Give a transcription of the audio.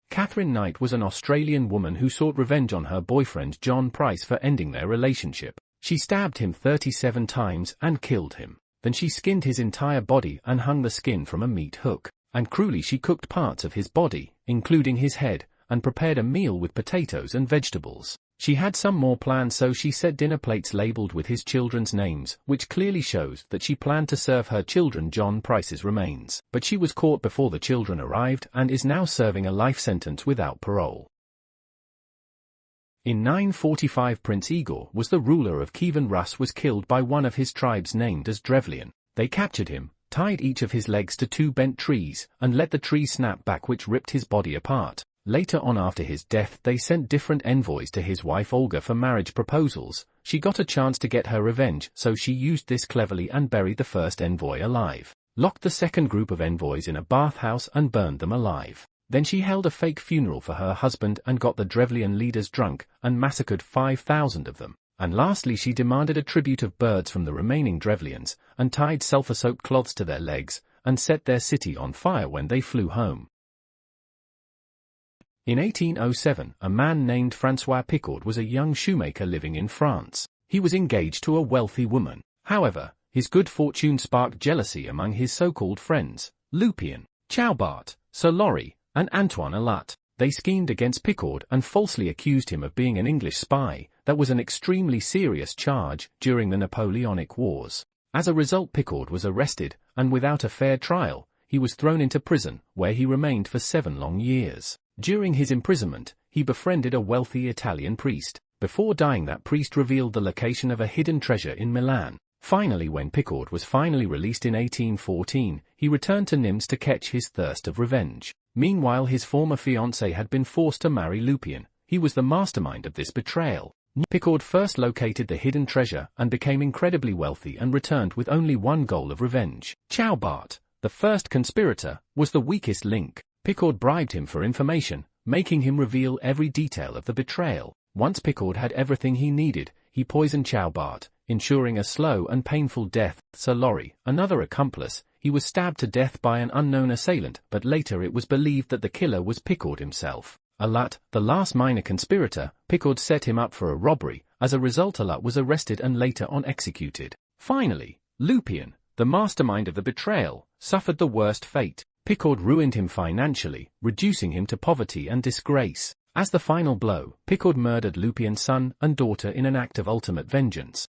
Catherine Knight was an Australian woman who sought revenge on her boyfriend John Price for ending their relationship. She stabbed him 37 times and killed him. Then she skinned his entire body and hung the skin from a meat hook. And cruelly she cooked parts of his body, including his head, and prepared a meal with potatoes and vegetables. She had some more plans, so she set dinner plates labeled with his children's names, which clearly shows that she planned to serve her children John Price's remains. But she was caught before the children arrived and is now serving a life sentence without parole. In 945, Prince Igor was the ruler of Kievan Rus, was killed by one of his tribes named as Drevlian. They captured him, tied each of his legs to 2 bent trees, and let the tree snap back, which ripped his body apart. Later on, after his death, they sent different envoys to his wife Olga for marriage proposals. She got a chance to get her revenge, so she used this cleverly and buried the first envoy alive, locked the second group of envoys in a bathhouse and burned them alive. Then she held a fake funeral for her husband and got the Drevlian leaders drunk and massacred 5,000 of them. And lastly, she demanded a tribute of birds from the remaining Drevlians and tied sulfur-soaked cloths to their legs and set their city on fire when they flew home. In 1807, a man named François Picaud was a young shoemaker living in France. He was engaged to a wealthy woman. However, his good fortune sparked jealousy among his so-called friends, Lupien, Chaubart, Sir Lorry, and Antoine Alat. They schemed against Picaud and falsely accused him of being an English spy. That was an extremely serious charge during the Napoleonic Wars. As a result, Picaud was arrested, and without a fair trial, he was thrown into prison, where he remained for 7 long years. During his imprisonment, he befriended a wealthy Italian priest. Before dying, that priest revealed the location of a hidden treasure in Milan. Finally, when Picaud was finally released in 1814, he returned to Nimes to catch his thirst of revenge. Meanwhile, his former fiancée had been forced to marry Lupien. He was the mastermind of this betrayal. Picaud first located the hidden treasure and became incredibly wealthy and returned with only one goal of revenge. Chaubart, the first conspirator, was the weakest link. Picaud bribed him for information, making him reveal every detail of the betrayal. Once Picaud had everything he needed, he poisoned Chaubart, ensuring a slow and painful death. Sir Lorry, another accomplice, he was stabbed to death by an unknown assailant, but later it was believed that the killer was Picaud himself. Alat, the last minor conspirator, Picaud set him up for a robbery. As a result, Alat was arrested and later on executed. Finally, Lupien, the mastermind of the betrayal, suffered the worst fate. Picaud ruined him financially, reducing him to poverty and disgrace. As the final blow, Picaud murdered Lupien's son and daughter in an act of ultimate vengeance.